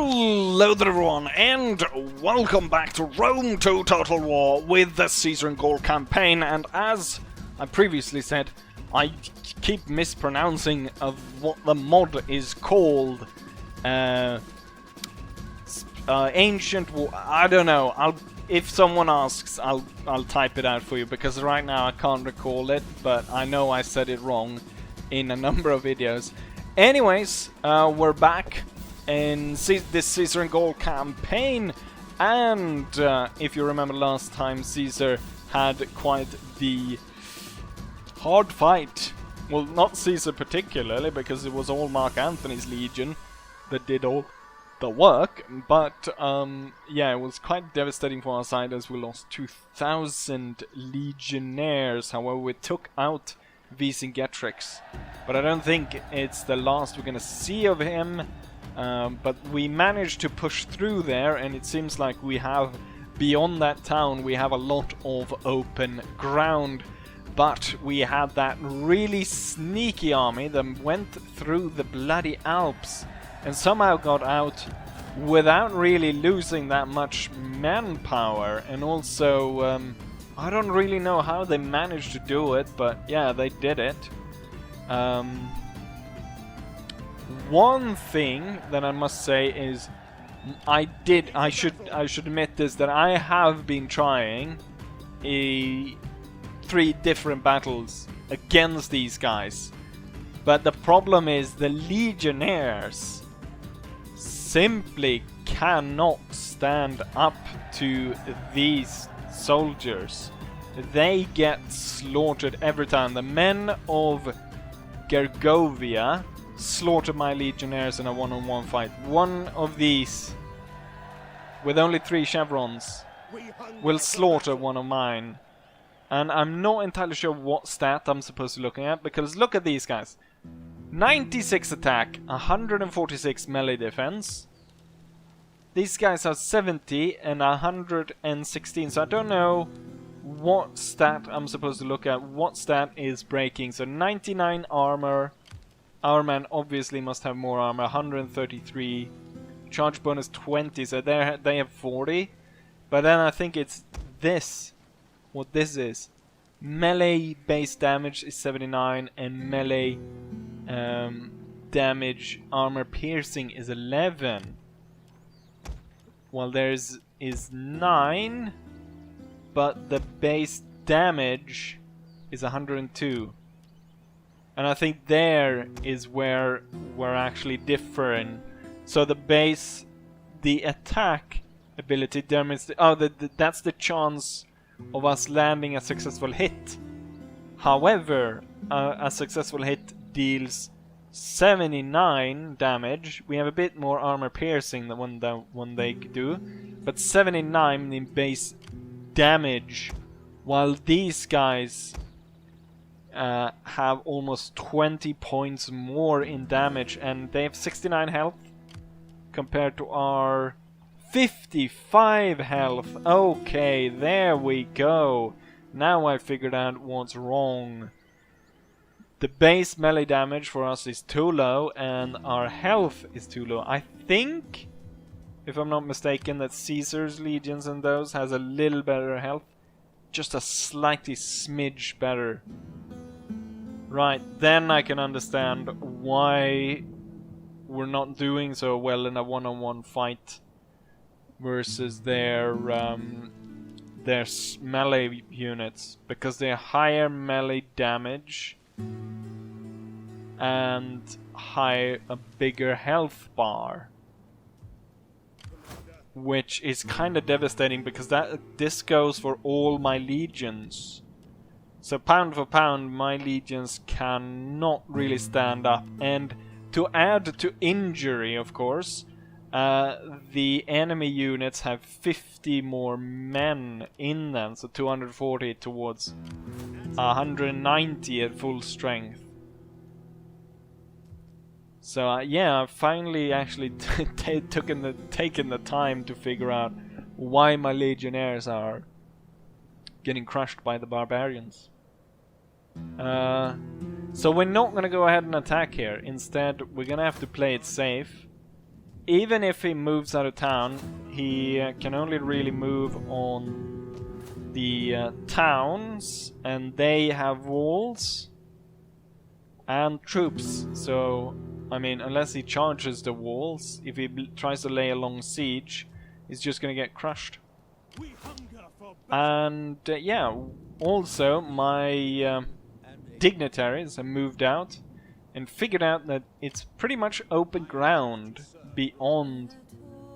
Hello there everyone, and welcome back to Rome 2 Total War with the Caesar and Gaul campaign. And as I previously said, I keep mispronouncing of what the mod is called. Ancient War, I don't know. If someone asks, I'll type it out for you, because right now I can't recall it, but I know I said it wrong in a number of videos. Anyways, we're back in this Caesar and Gaul campaign, and if you remember last time, Caesar had quite the hard fight. Well, not Caesar particularly, because it was all Mark Antony's legion that did all the work, but yeah, it was quite devastating for our side as we lost 2,000 legionnaires. However, we took out Vercingetorix, but I don't think it's the last we're gonna see of him. But we managed to push through there, and it seems like we have, beyond that town, we have a lot of open ground. But we had that really sneaky army that went through the bloody Alps and somehow got out without really losing that much manpower. And also, I don't really know how they managed to do it, but yeah, they did it. One thing that I must say is I should admit this, that I have been trying 3 different battles against these guys, but the problem is the legionnaires simply cannot stand up to these soldiers. They get slaughtered every time. The men of Gergovia slaughter my legionnaires in a one-on-one fight. One of these, with only 3 chevrons, will slaughter one of mine. And I'm not entirely sure what stat I'm supposed to be looking at, because look at these guys. 96 attack, 146 melee defense. These guys are 70 and 116, so I don't know what stat I'm supposed to look at. What stat is breaking? So 99 armor. Our man obviously must have more armor, 133. Charge bonus 20, so they have 40. But then I think it's this. What this is. Melee base damage is 79, and melee damage armor piercing is 11. Well, theirs is 9, but the base damage is 102. And I think there is where we're actually different. So the base, the attack ability determines that's the chance of us landing a successful hit. However, a successful hit deals 79 damage. We have a bit more armor piercing than when they do, but 79 in base damage, while these guys have almost 20 points more in damage, and they have 69 health compared to our 55 health. Okay, there we go. Now I figured out what's wrong. The base melee damage for us is too low, and our health is too low. I think, if I'm not mistaken, that Caesar's legions and those has a little better health. Just a slightly smidge better. Right, then I can understand why we're not doing so well in a one-on-one fight versus their melee units, because they're higher melee damage and a bigger health bar, which is kind of devastating, because this goes for all my legions. So pound for pound, my legions cannot really stand up. And to add to injury, of course, the enemy units have 50 more men in them, so 240 towards 190 at full strength. So yeah, I've finally actually taken the time to figure out why my legionnaires are getting crushed by the barbarians. So we're not gonna go ahead and attack here. Instead, we're gonna have to play it safe even if he moves out of town, he can only really move on the towns, and they have walls and troops. So, I mean, unless he charges the walls, if he tries to lay a long siege, he's just gonna get crushed. And yeah, also my dignitaries have moved out and figured out that it's pretty much open ground beyond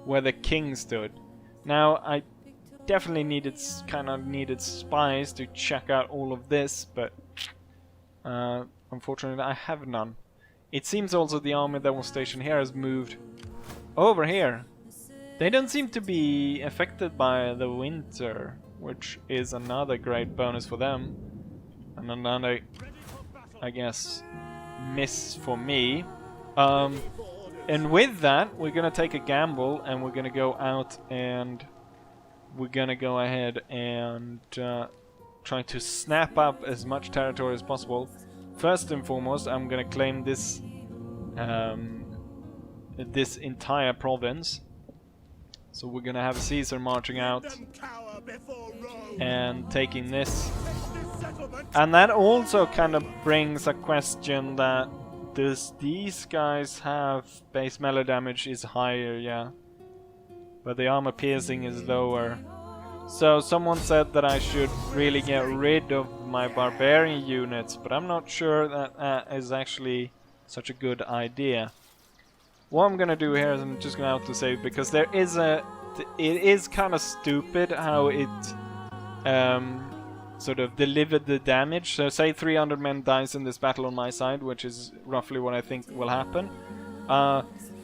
where the king stood. Now, I definitely needed spies to check out all of this, but unfortunately I have none. It seems also the army that was stationed here has moved over here. They don't seem to be affected by the winter, which is another great bonus for them. And another, I guess, miss for me. And with that, we're gonna take a gamble, and we're gonna go out and we're gonna go ahead and try to snap up as much territory as possible. First and foremost, I'm gonna claim this this entire province. So we're gonna have Caesar marching out and taking this. And that also kind of brings a question that does these guys have base melee damage is higher, yeah. But the armor piercing is lower. So someone said that I should really get rid of my barbarian units, but I'm not sure that that is actually such a good idea. What I'm gonna do here is I'm just gonna autosave, because there is it is kind of stupid how it sort of delivered the damage. So say 300 men dies in this battle on my side, which is roughly what I think will happen.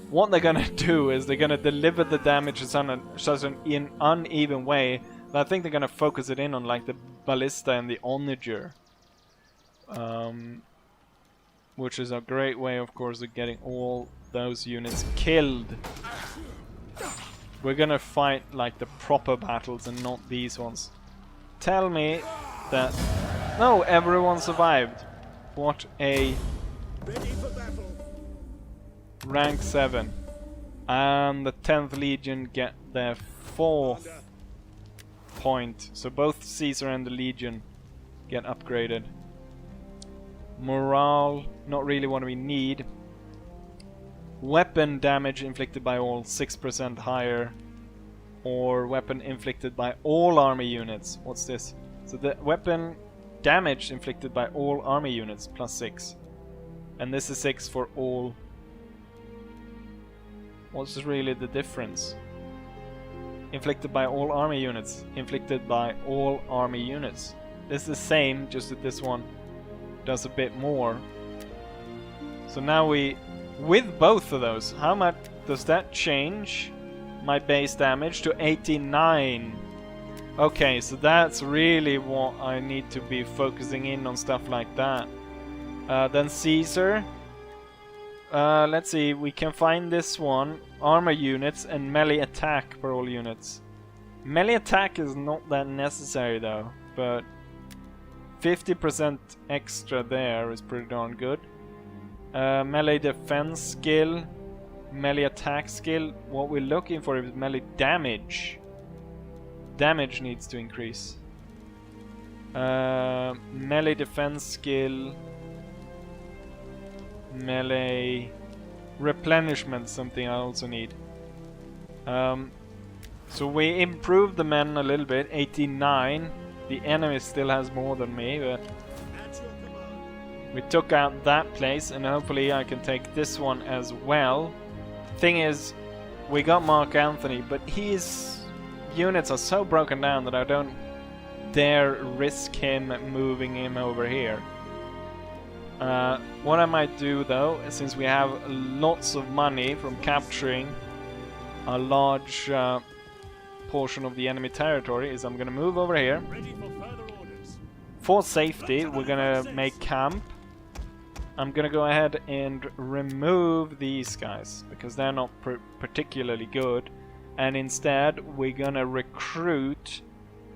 What they're gonna do is they're gonna deliver the damage in such an uneven way that I think they're gonna focus it in on like the ballista and the onager, which is a great way, of course, of getting all those units killed. We're gonna fight like the proper battles and not these ones. Tell me that... No, everyone survived. What a... rank 7. And the 10th Legion get their 4th point. So both Caesar and the Legion get upgraded. Morale, not really what we need. Weapon damage inflicted by all, 6% higher. Or weapon inflicted by all army units. What's this? So the weapon damage inflicted by all army units, plus 6. And this is 6 for all. What's really the difference? Inflicted by all army units. Inflicted by all army units. This is the same, just that this one does a bit more. So now we... with both of those, how much does that change my base damage to 89? Okay, so that's really what I need to be focusing in on, stuff like that. Then Caesar. Let's see, we can find this one. Armor units and melee attack for all units. Melee attack is not that necessary though, but 50% extra there is pretty darn good. Melee defense skill, melee attack skill. What we're looking for is melee damage. Damage needs to increase. Melee defense skill, melee replenishment, something I also need. So we improved the men a little bit, 89. The enemy still has more than me, but we took out that place, and hopefully I can take this one as well. Thing is, we got Mark Anthony, but his units are so broken down that I don't dare risk him moving him over here. What I might do though, since we have lots of money from capturing a large portion of the enemy territory, is I'm gonna move over here. For safety, we're gonna make camp. I'm gonna go ahead and remove these guys because they're not particularly good, and instead we're gonna recruit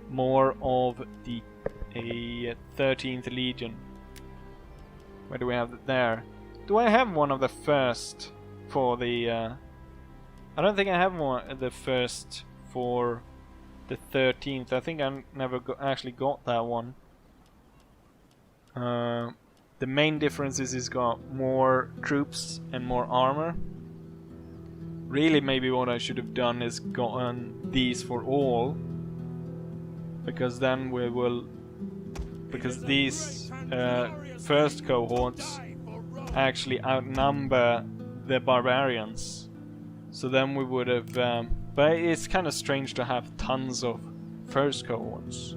more of the 13th Legion. Where do we have it there? Do I have one of the first for the I don't think I have one the first for the 13th. I think I never actually got that one. The main difference is he's got more troops and more armor. Really, maybe what I should have done is gotten these for all, because then we will, because these first cohorts actually outnumber the barbarians. So then we would have, but it's kind of strange to have tons of first cohorts,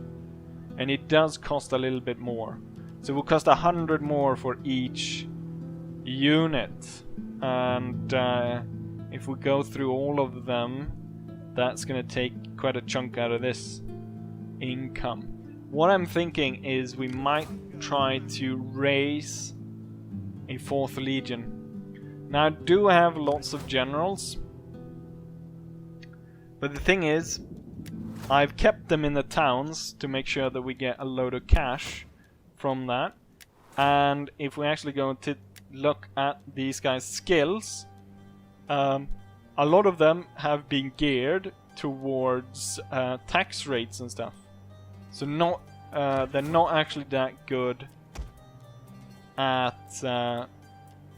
and it does cost a little bit more. So it will cost 100 more for each unit, and if we go through all of them, that's gonna take quite a chunk out of this income. What I'm thinking is we might try to raise a 4th legion. Now I do have lots of generals, but the thing is, I've kept them in the towns to make sure that we get a load of cash from that. And if we actually go to look at these guys' skills, a lot of them have been geared towards tax rates and stuff. So they're not actually that good at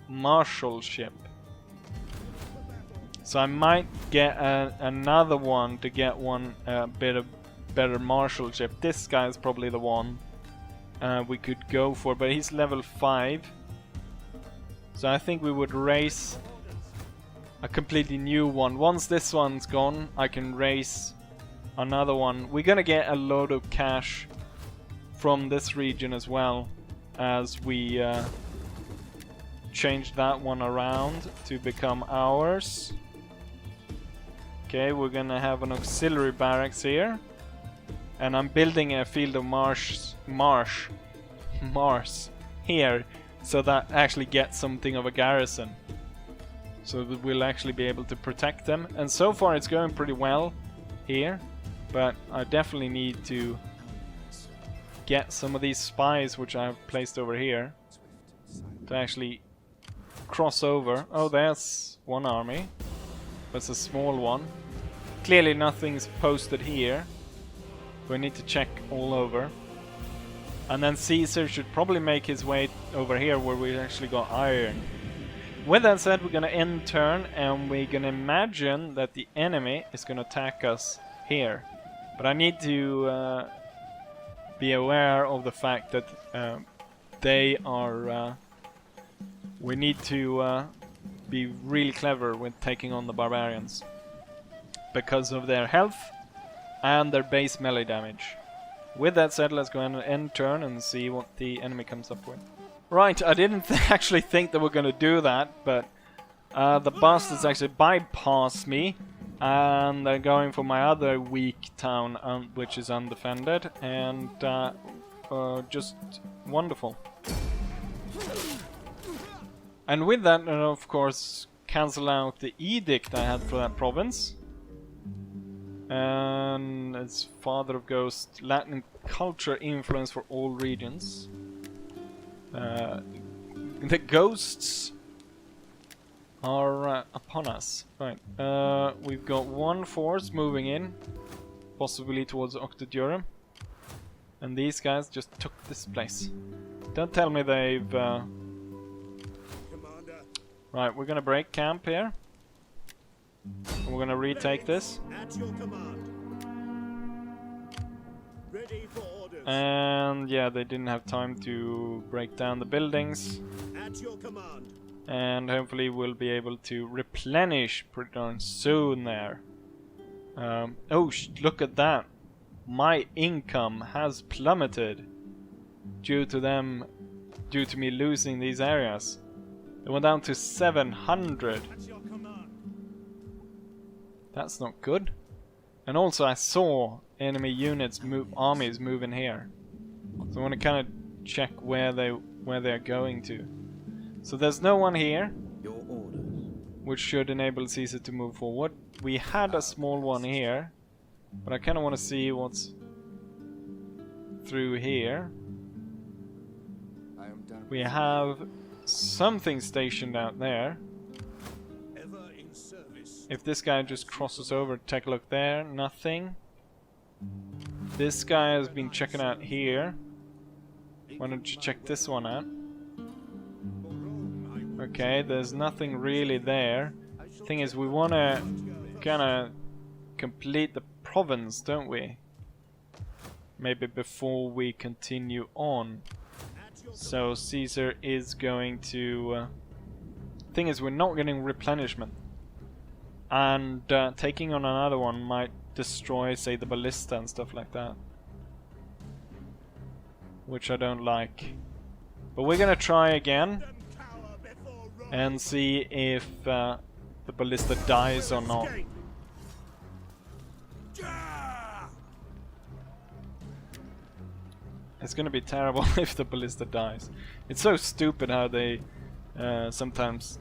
marshalship. So I might get another one to get one bit of better marshalship. This guy is probably the one we could go for, but he's level 5. So I think we would raise a completely new one. Once this one's gone, I can raise another one. We're gonna get a load of cash from this region as well, as we change that one around to become ours. Okay, we're gonna have an auxiliary barracks here, and I'm building a field of Mars here, so that actually gets something of a garrison, so that we'll actually be able to protect them. And so far it's going pretty well here, but I definitely need to get some of these spies which I've placed over here to actually cross over. Oh, there's one army. That's a small one. Clearly nothing's posted here. We need to check all over. And then Caesar should probably make his way over here where we actually got iron. With that said, we're gonna end turn, and we're gonna imagine that the enemy is gonna attack us here. But I need to be aware of the fact that they are... we need to be really clever with taking on the barbarians, because of their health and their base melee damage. With that said, let's go and end turn and see what the enemy comes up with. Right, I didn't actually think they were going to do that, but the bastards actually bypassed me, and they're going for my other weak town, which is undefended, and just wonderful. And with that, of course, cancel out the edict I had for that province. And it's Father of Ghosts, Latin culture influence for all regions. The ghosts are upon us. Right, we've got one force moving in, possibly towards Octodurum. And these guys just took this place. Don't tell me they've... Right, we're gonna break camp here. And we're gonna retake this. At your command. Ready for orders. And yeah, they didn't have time to break down the buildings. At your command. And hopefully we'll be able to replenish pretty darn soon there. Oh, look at that. My income has plummeted due to me losing these areas. It went down to 700. At your command. That's not good. And also I saw enemy units armies move in here. So I want to kind of check where they're going to. So there's no one here. Your orders. Which should enable Caesar to move forward. We had a small one here, but I kind of want to see what's through here. I am done. We have something stationed out there. Ever in service. If this guy just crosses over, take a look there, nothing. This guy has been checking out here. Why don't you check this one out? Okay, there's nothing really there. Thing is, we want to kind of complete the province, don't we? Maybe before we continue on. So Caesar is going to... thing is, we're not getting replenishment. And taking on another one might destroy, say, the ballista and stuff like that. Which I don't like. But we're gonna try again. And see if the ballista dies or not. It's gonna be terrible if the ballista dies. It's so stupid how they sometimes,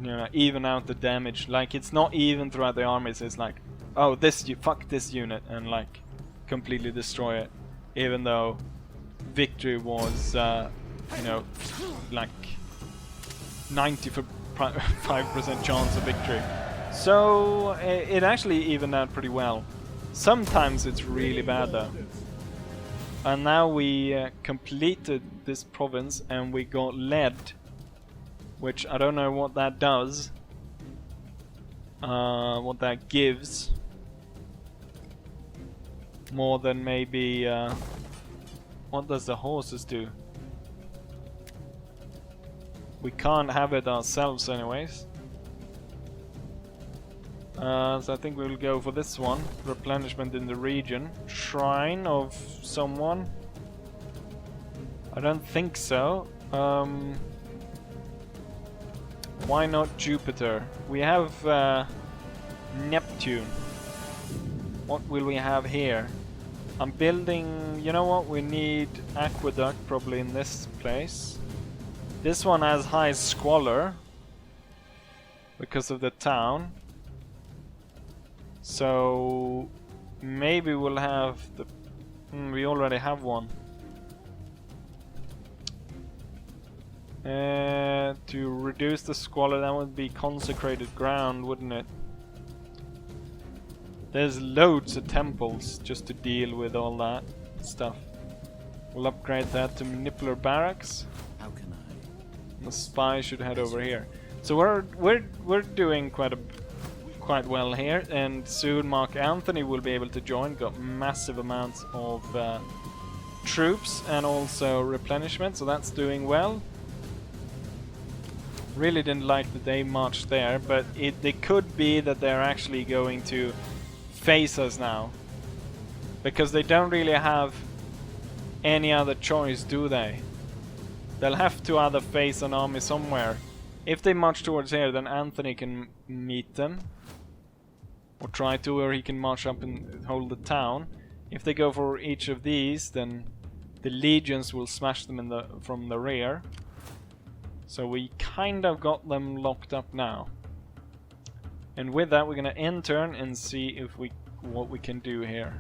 you know, even out the damage. Like, it's not even throughout the armies. It's like, oh, fuck this unit, and like completely destroy it, even though victory was, you know, like 95% chance of victory. So it actually evened out pretty well. Sometimes it's really bad though. And now we completed this province and we got lead, which I don't know what that does, what that gives, more than maybe what does the horses do? We can't have it ourselves anyways. So I think we'll go for this one. Replenishment in the region. Shrine of someone? I don't think so. Why not Jupiter? We have Neptune. What will we have here? I'm building... You know what? We need aqueduct probably in this place. This one has high squalor because of the town. So maybe we'll have the... we already have one. To reduce the squalor, that would be consecrated ground, wouldn't it? There's loads of temples just to deal with all that stuff. We'll upgrade that to Manipular Barracks. How can I? The spy should head over here. So we're doing quite well here, and soon Mark Anthony will be able to join. Got massive amounts of troops and also replenishment, so that's doing well. Really didn't like that they marched there, but it could be that they're actually going to face us now, because they don't really have any other choice, do they? They'll have to either face an army somewhere. If they march towards here, then Anthony can meet them, or try to, or he can march up and hold the town. If they go for each of these, then the legions will smash them from the rear. So we kind of got them locked up now. And with that, we're gonna end turn and see if what we can do here.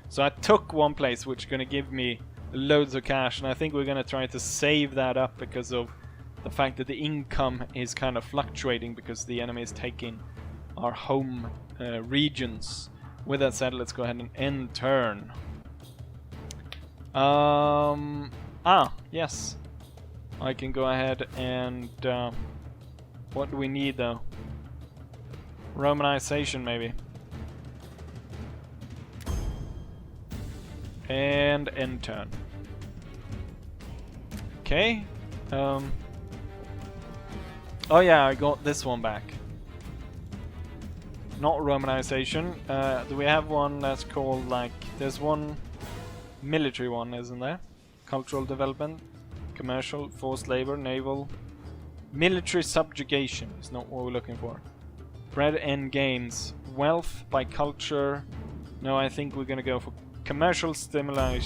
So I took one place, which is gonna give me loads of cash, and I think we're gonna try to save that up because of the fact that the income is kind of fluctuating because the enemy is taking our home regions. With that said, let's go ahead and end turn. Yes. I can go ahead and... what do we need though? Romanization maybe. And end turn. Okay. Oh yeah, I got this one back. Not Romanization. Do we have one that's called, like... There's one military one, isn't there? Cultural development. Commercial, forced labor, naval, military subjugation is not what we're looking for. Bread and gains, wealth by culture. No, I think we're gonna go for commercial stimuli.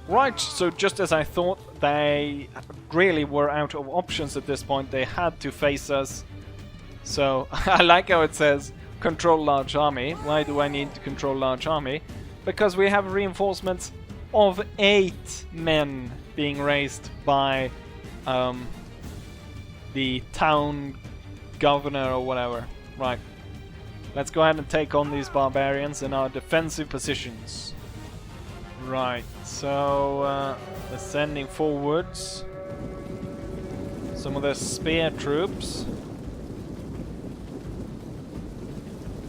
Right, so just as I thought, they really were out of options at this point. They had to face us. So I like how it says control large army. Why do I need to control large army? Because we have reinforcements of 8 men being raised by the town governor or whatever. Right. Let's go ahead and take on these barbarians in our defensive positions. Right, so ascending forwards. Some of the spear troops.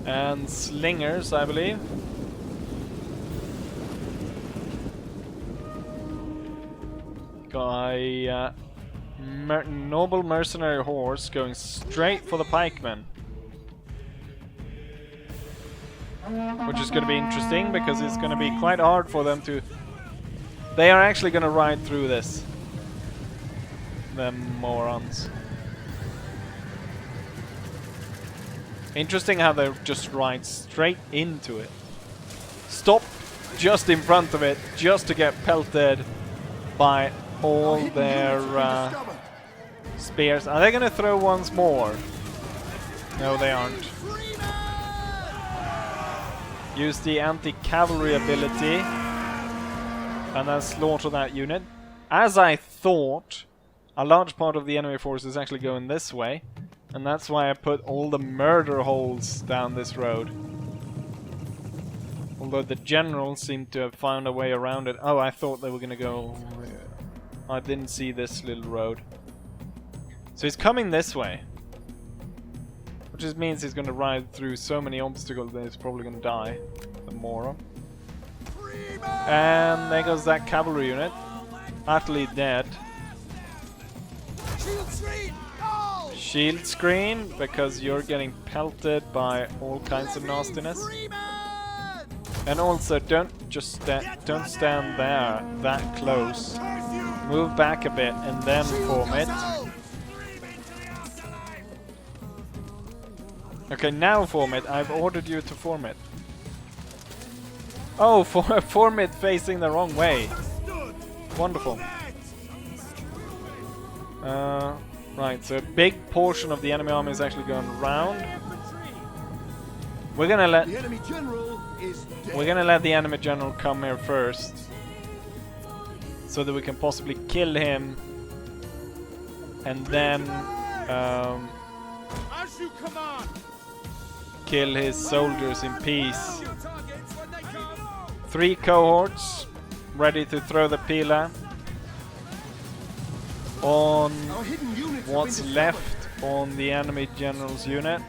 And slingers, I believe. Got a noble mercenary horse going straight for the pikemen. Which is going to be interesting because it's going to be quite hard for them to... They are actually going to ride through this. Them morons. Interesting how they just ride straight into it. Stop just in front of it just to get pelted by all their spears. Are they going to throw once more? No, they aren't. Use the anti-cavalry ability and then slaughter that unit. As I thought, a large part of the enemy force is actually going this way, and that's why I put all the murder holes down this road. Although the generals seem to have found a way around it. Oh, I thought they were going to go... I didn't see this little road. So he's coming this way. Which just means he's going to ride through so many obstacles that he's probably going to die. The moron. And there goes that cavalry unit. Utterly dead. Shield screen, because you're getting pelted by all kinds of nastiness. And also, don't don't stand there that close. Move back a bit and then form it. Okay, now form it. I've ordered you to form it. Oh, form it facing the wrong way. Wonderful. Right, so a big portion of the enemy army is actually going round. We're gonna let the enemy general come here first, so that we can possibly kill him, and then kill his soldiers in peace. 3 cohorts ready to throw the pila on what's left on the enemy general's unit,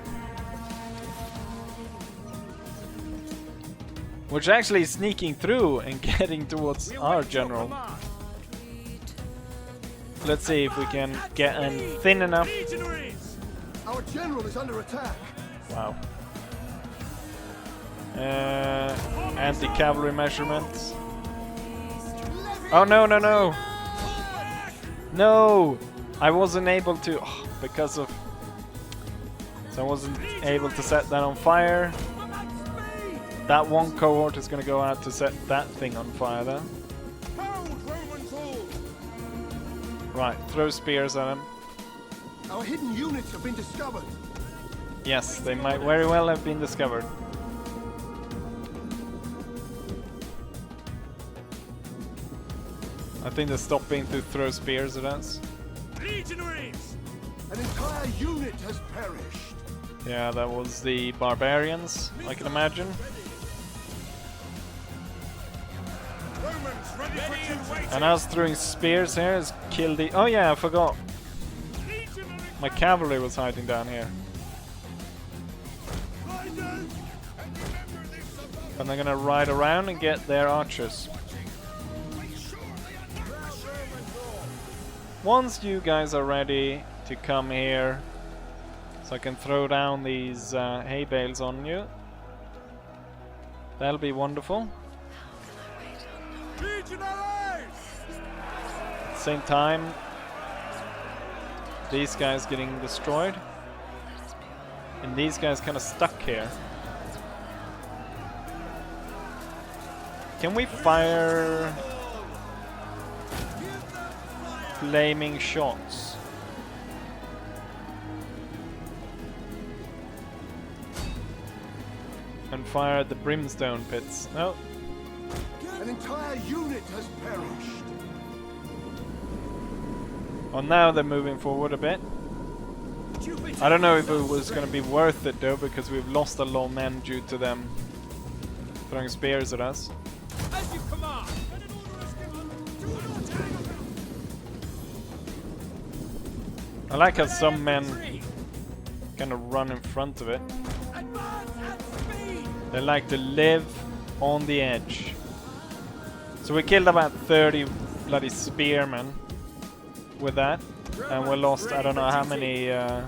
which actually is sneaking through and getting towards our general. Let's see if we can get him thin enough. Our general is under attack. Wow. Anti-cavalry measurements. Oh no, no, no! No! I wasn't able to, because of... So I wasn't able to set that on fire. That one cohort is going to go out to set that thing on fire then. Right, throw spears at him. Our hidden units have been discovered. Yes, they might very well have been discovered. I think they're stopping to throw spears at us. Legionaries! An entire unit has perished. Yeah, that was the barbarians, I can imagine. And us throwing spears here has killed the... Oh yeah, I forgot. My cavalry was hiding down here. And they're gonna ride around and get their archers. Once you guys are ready to come here, so I can throw down these hay bales on you, that'll be wonderful. At the same time, these guys getting destroyed, and these guys kind of stuck here. Can we fire flaming shots? And fire at the brimstone pits? No. An entire unit has perished. Well, now they're moving forward a bit. I don't know if it was going to be worth it though, because we've lost a lot of men due to them throwing spears at us. As you command. I like how some men kind of run in front of it. They like to live on the edge. So we killed about 30 bloody spearmen with that, and we lost I don't know how many out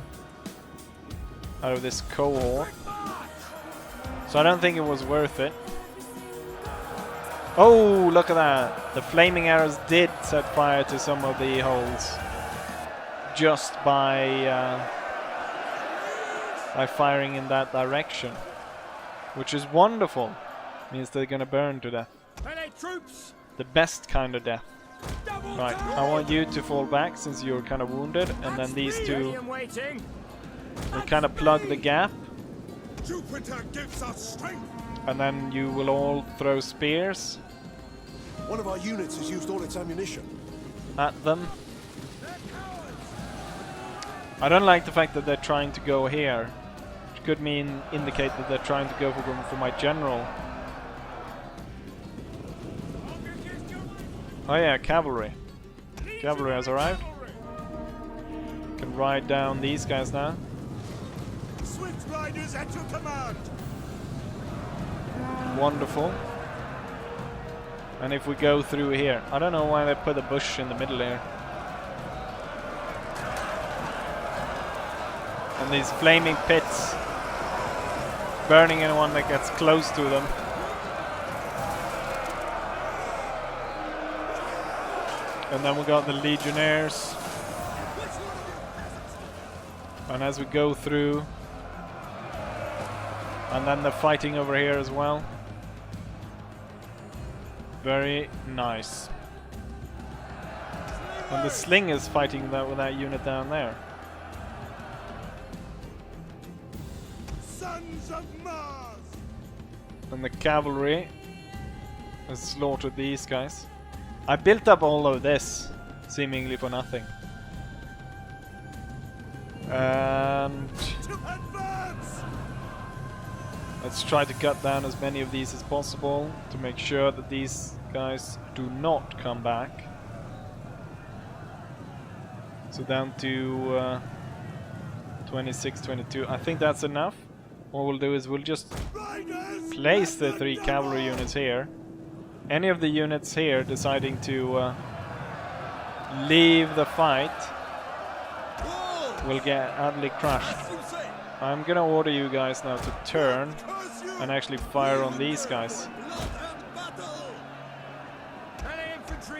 of this cohort. So I don't think it was worth it. Oh, look at that! The flaming arrows did set fire to some of the holes just by firing in that direction, which is wonderful. Means they're gonna burn to death. Troops. The best kind of death. Right, I want you to fall back since you're kind of wounded, and then these two will kind of plug the gap. Jupiter gives us strength. And then you will all throw spears One of our units has used all its ammunition. at them. I don't like the fact that they're trying to go here, which could indicate that they're trying to go for my general. Oh yeah, cavalry. Cavalry has arrived. Can ride down these guys now. Swift riders at your command. Wonderful. And if we go through here, I don't know why they put a bush in the middle here. And these flaming pits, burning anyone that gets close to them. And then we got the legionnaires. And as we go through, and then they're fighting over here as well. Very nice. And the sling is fighting that with that unit down there. Sons of Mars. And the cavalry has slaughtered these guys. I built up all of this seemingly for nothing. And To advance. let's try to cut down as many of these as possible to make sure that these guys do not come back. So down to 26, 22. I think that's enough. What we'll do is we'll just Riders. place the 3 cavalry units here. Any of the units here deciding to leave the fight will get utterly crushed. I'm gonna order you guys now to turn and actually fire on these guys.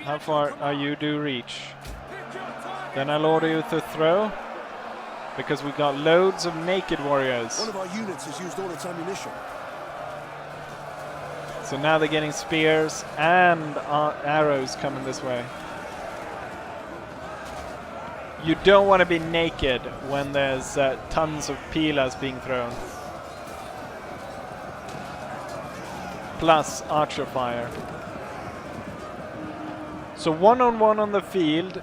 How far are you to reach? Then I'll order you to throw, because we got loads of naked warriors. One of our units has used all its ammunition. So now they're getting spears and arrows coming this way. You don't want to be naked when there's tons of pilas being thrown. Plus archer fire. So one-on-one on the field,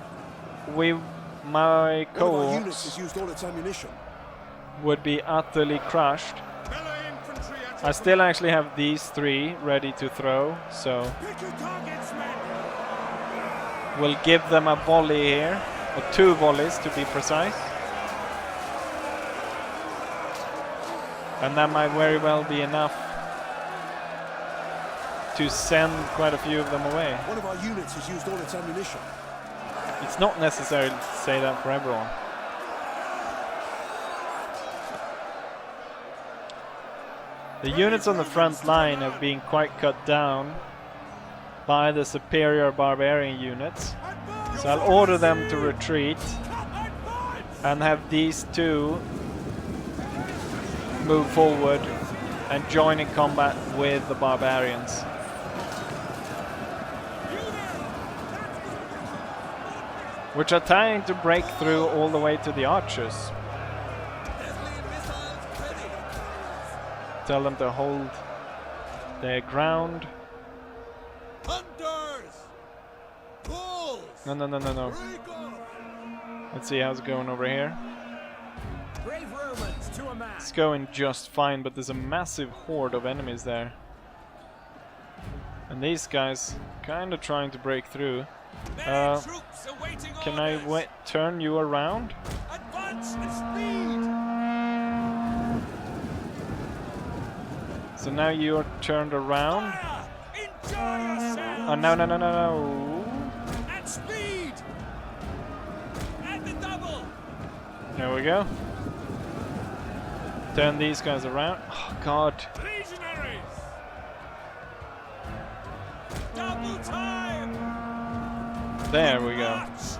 my One of our units cohorts has used all its ammunition. would be utterly crushed. I still actually have these 3 ready to throw, so Pick your targets, men. we'll give them a volley here, or 2 volleys to be precise. And that might very well be enough to send quite a few of them away. One of our units has used all its ammunition. It's not necessary to say that for everyone. The units on the front line have been quite cut down by the superior barbarian units. So I'll order them to retreat and have these 2 move forward and join in combat with the barbarians. Which are trying to break through all the way to the archers. Tell them to hold their ground. Hunters! Bulls! No. Let's see how's it going over here. It's going just fine, but there's a massive horde of enemies there. And these guys kind of trying to break through. Can I turn you around? Advance and speed! So now you're turned around. Fire! Enjoy yourself! Oh, no, no, no, no, no. And speed! And the double! There we go. Turn these guys around. Oh, God. Legionaries! Double time! There we go. March!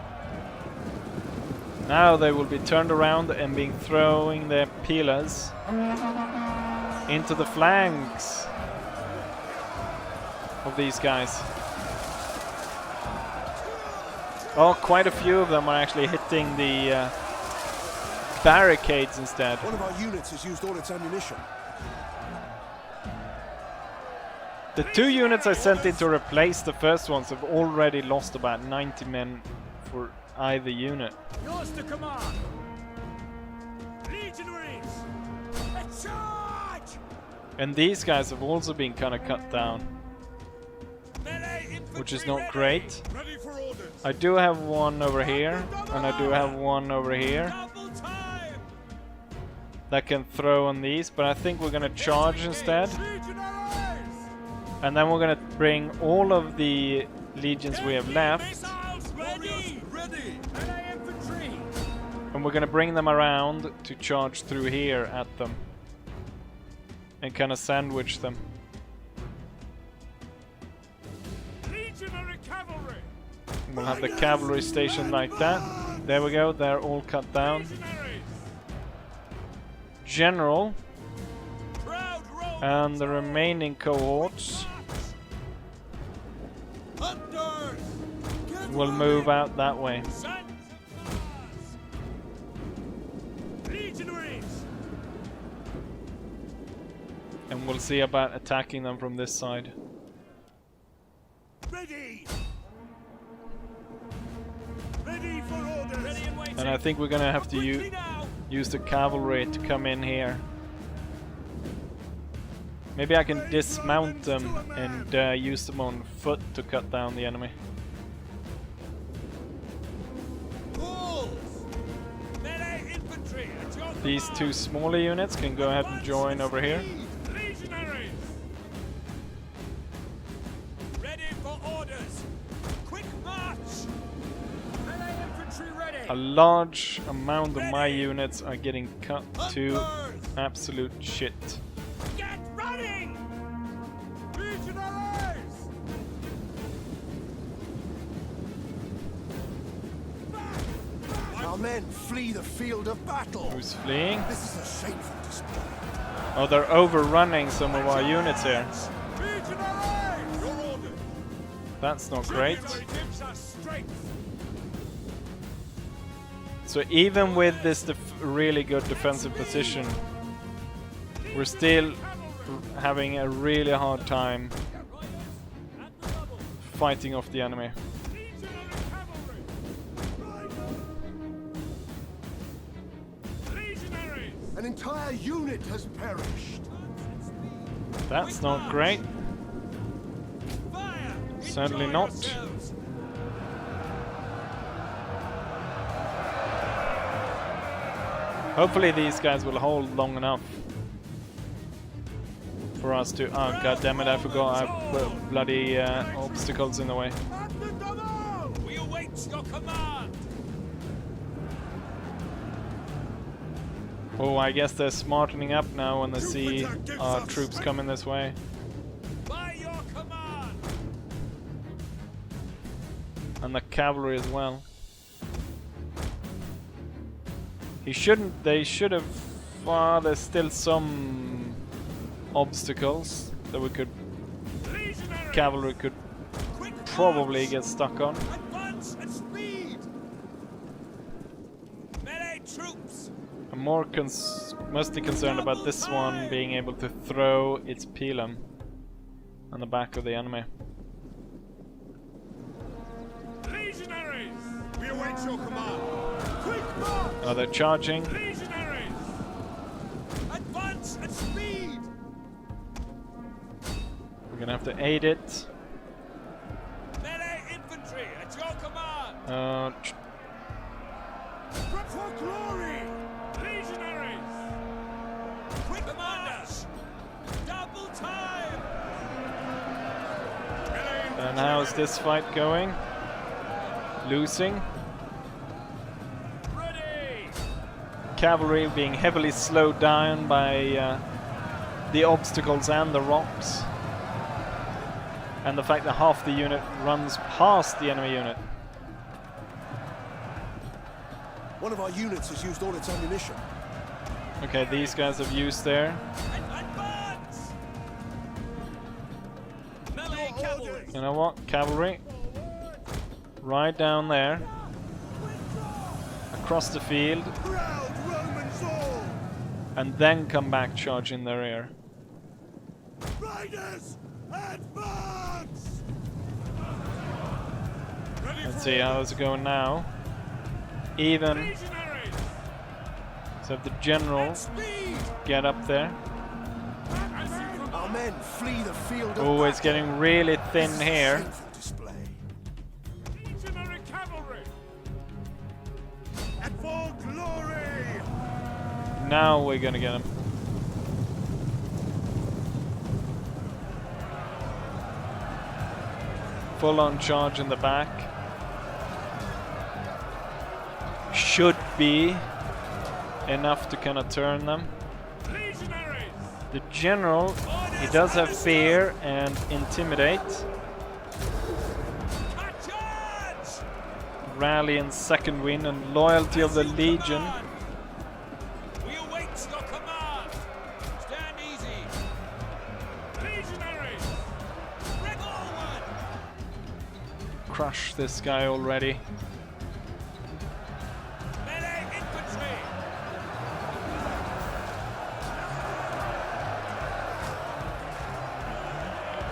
Now they will be turned around and being throwing their pillars into the flanks of these guys. Oh, quite a few of them are actually hitting the barricades instead. One of our units has used all its ammunition. The 2 units I sent in to replace the first ones have already lost about 90 men for either unit. Yours to command! Legionaries! A charge! And these guys have also been kind of cut down, Melee infantry which is not ready! great. Ready for orders. I do have one over here, and I do have one over here Double time! that can throw on these, but I think we're gonna charge instead. Legionaries! And then we're gonna bring all of the legions we have left, Missiles ready! Ready! Melee infantry! and we're gonna bring them around to charge through here at them. And kind of sandwich them. Legionary cavalry! We'll have the cavalry station like that. There we go, they're all cut down. Legionaries! General Proud Romans! and the remaining cohorts Hunters! will move out that way. Sons of Mars! Legionaries! And we'll see about attacking them from this side. Ready. Ready for orders. Ready and waiting! And I think we're gonna have to Quickly now! use the cavalry to come in here. Maybe I can dismount them and use them on foot to cut down the enemy. Bulls! Melee infantry at your These 2 smaller units can go ahead and join over here. Legionaries! Ready for orders! Quick march! Melee infantry ready! A large amount of my units are getting cut to Hunters! absolute shit. Get running! Legionaries! Our men flee the field of battle. Who's fleeing? This is a shameful display. Oh, they're overrunning some of our units here. Legionaries! Your orders! That's not great. Bravery gives us strength! So even with this really good defensive position, we're still having a really hard time fighting off the enemy. Legionary cavalry! Legionaries! An entire unit has perished. That's not great. Fire! Certainly Enjoy not. yourselves. Hopefully these guys will hold long enough for us to... Oh, god damn it, I forgot I put bloody obstacles in the way. At the double! We await your command! Oh, I guess they're smartening up now when they see our troops coming this way. By your command! And the cavalry as well. They should have... there's still some obstacles that we could... Legionaries! cavalry could Quick probably march! get stuck on. Advance and speed! Melee troops! I'm more mostly concerned about this one being able to throw its pilum on the back of the enemy. Legionaries! We await your command! Quick march! Oh, they're charging. Legionaries! gonna have to aid it. Melee infantry at your command. For glory! Legionaries. Quick commanders. Double time. And how's this fight going? Losing. Ready. Cavalry being heavily slowed down by the obstacles and the rocks. And the fact that half the unit runs past the enemy unit. One of our units has used all its ammunition. Okay, these guys have used their. Advance. Melee cavalry. You know what? Cavalry. Right down there. Across the field. Proud Romans all! And then come back charging their rear. Riders, advance! Let's see how's it going now. Even. Legionaries. So if the general Speed. get up there. Our men flee the field of Oh, it's battle. getting really thin This is a here. shameful display. Legionary cavalry. And for glory! Now we're gonna get them. Full on charge in the back. Should be enough to kind of turn them. Legionaries. The general, he does have fear and intimidate. Charge. Rally and second win and loyalty of the legion. We await your command. Stand easy. Legionaries. Break forward. Crush this guy already. Melee infantry.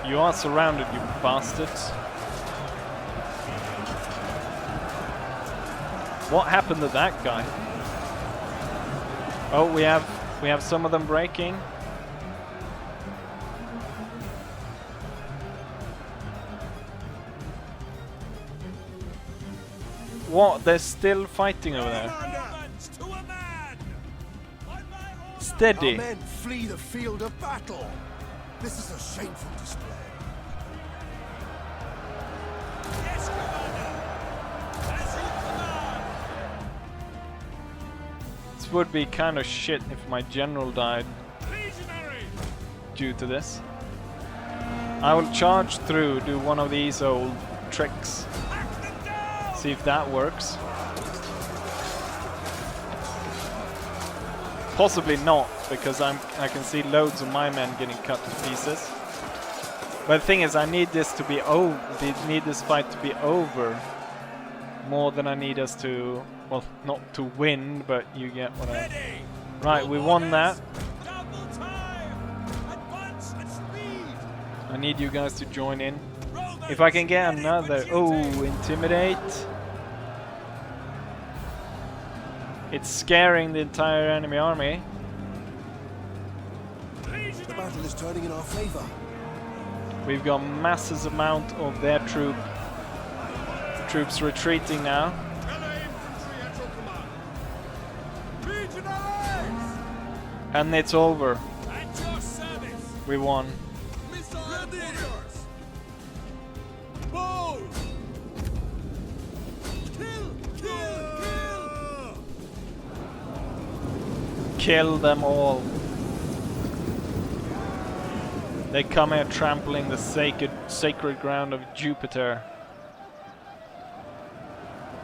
You are surrounded, you bastards. What happened to that guy? Oh, we have some of them breaking. What? They're still fighting over there. Romans to a man. On my order. Steady. Our men flee the field of battle. This is a shameful display. Yes, commander. As you command. This would be kind of shit if my general died Legionaries. due to this. I will charge through, do one of these old tricks. Hack them down. See if that works. Possibly not, because I can see loads of my men getting cut to pieces. But the thing is, I need this to be need this fight to be over more than I need us to, well, not to win, but you get what I. Ready. Right, we won that. Double time. Advance at speed. I need you guys to join in. Romans, If I can get ready another, for oh, duty. intimidate. It's scaring the entire enemy army. The battle is turning in our favor. We've got masses amount of their troops retreating now. Melee infantry at your command. Legionaries. And it's over. At your service. We won. Missile warriors. Bow. Kill. Kill them all. They come here trampling the sacred ground of Jupiter.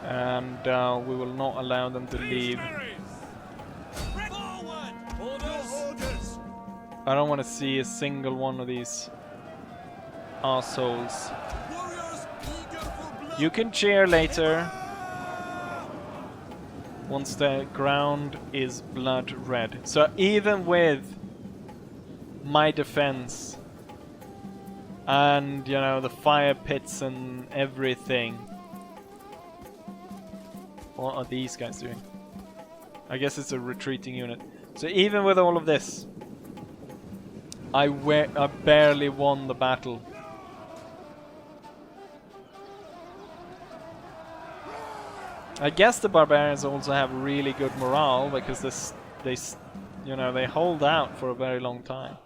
And we will not allow them to leave. Legionaries. Forward. Orders. Orders! I don't want to see a single one of these assholes. Warriors eager for blood. You can cheer later. Once the ground is blood red. So even with my defense and, you know, the fire pits and everything. What are these guys doing? I guess it's a retreating unit. So even with all of this, I barely won the battle. I guess the barbarians also have really good morale because they hold out for a very long time.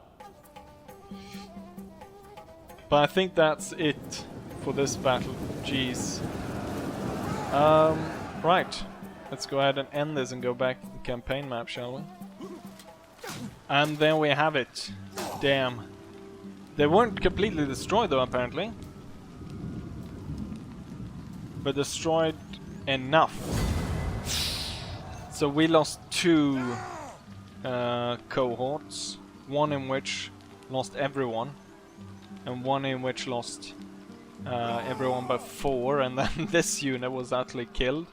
But I think that's it for this battle. Jeez. Right. Let's go ahead and end this and go back to the campaign map, shall we? And there we have it. Damn. They weren't completely destroyed though, apparently. But destroyed enough. So we lost 2 cohorts. One in which lost everyone. And one in which lost everyone but 4. And then this unit was utterly killed.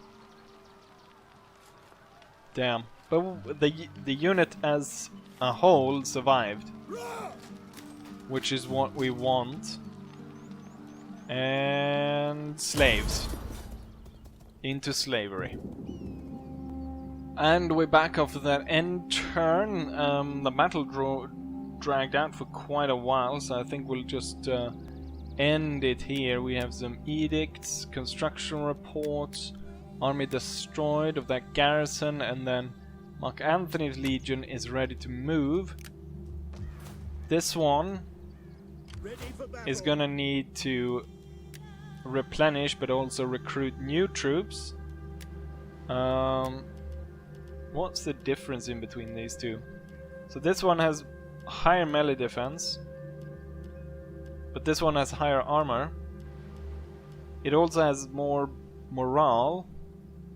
Damn. But the unit as a whole survived. Which is what we want. And slaves. Into slavery. And we're back after that end turn. The battle dragged out for quite a while, so I think we'll just end it here. We have some edicts, construction reports, army destroyed of that garrison, and then Mark Antony's legion is ready to move. This one is gonna need to replenish but also recruit new troops. What's the difference in between these two? So this one has higher melee defense, but this one has higher armor. It also has more morale.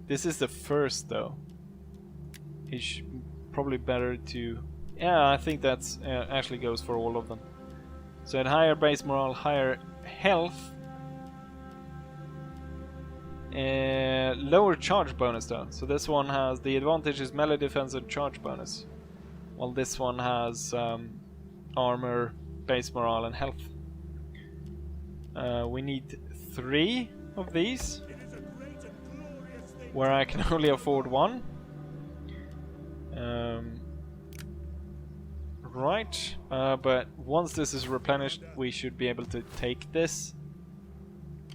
This is the first though. It's probably better to... Yeah, I think that's actually goes for all of them. So at higher base morale, higher health. Lower charge bonus though. So this one has the advantage is melee defense and charge bonus, while this one has armor, base morale and health. We need 3 of these, where I can only afford 1. Right, but once this is replenished we should be able to take this.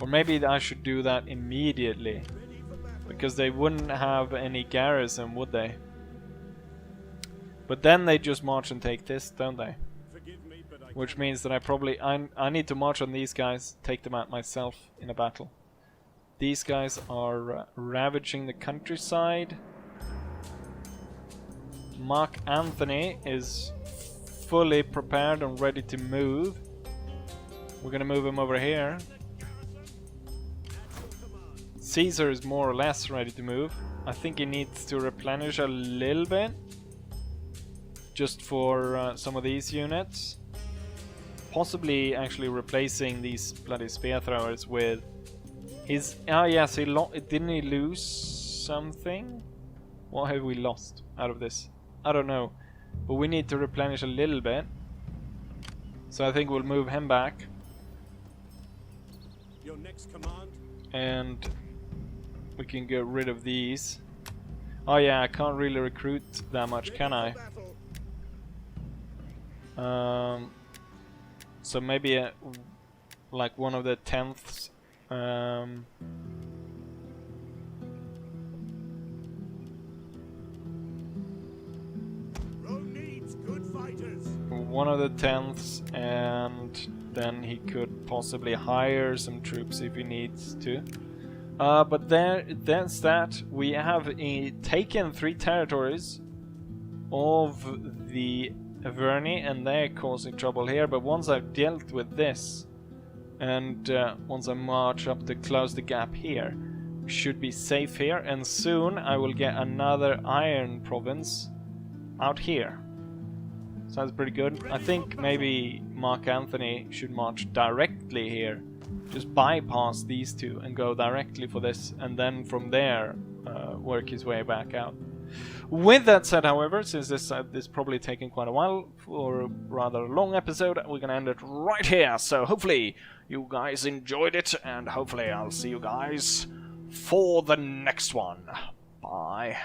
Or maybe I should do that immediately, because they wouldn't have any garrison, would they? But then they just march and take this, don't they? Which means that I need to march on these guys, take them out myself in a battle. These guys are ravaging the countryside. Mark Antony is fully prepared and ready to move. We're gonna move him over here. Caesar is more or less ready to move. I think he needs to replenish a little bit, just for some of these units. Possibly actually replacing these bloody spear throwers with his... Oh yes, didn't he lose something? What have we lost out of this? I don't know. But we need to replenish a little bit. So I think we'll move him back. Your next command? And we can get rid of these. Oh yeah, I can't really recruit that much, can I? So maybe like one of the 10ths. Rome needs good fighters. One of the 10ths, and then he could possibly hire some troops if he needs to. But that's that. We have taken 3 territories of the Averni, and they're causing trouble here. But once I've dealt with this, and once I march up to close the gap here, we should be safe here. And soon I will get another iron province out here. Sounds pretty good. I think maybe Mark Antony should march directly here. Just bypass these 2 and go directly for this, and then from there work his way back out. With that said, however, since this is probably taking quite a while for a rather long episode, we're gonna end it right here. So hopefully you guys enjoyed it, and hopefully I'll see you guys for the next one. Bye.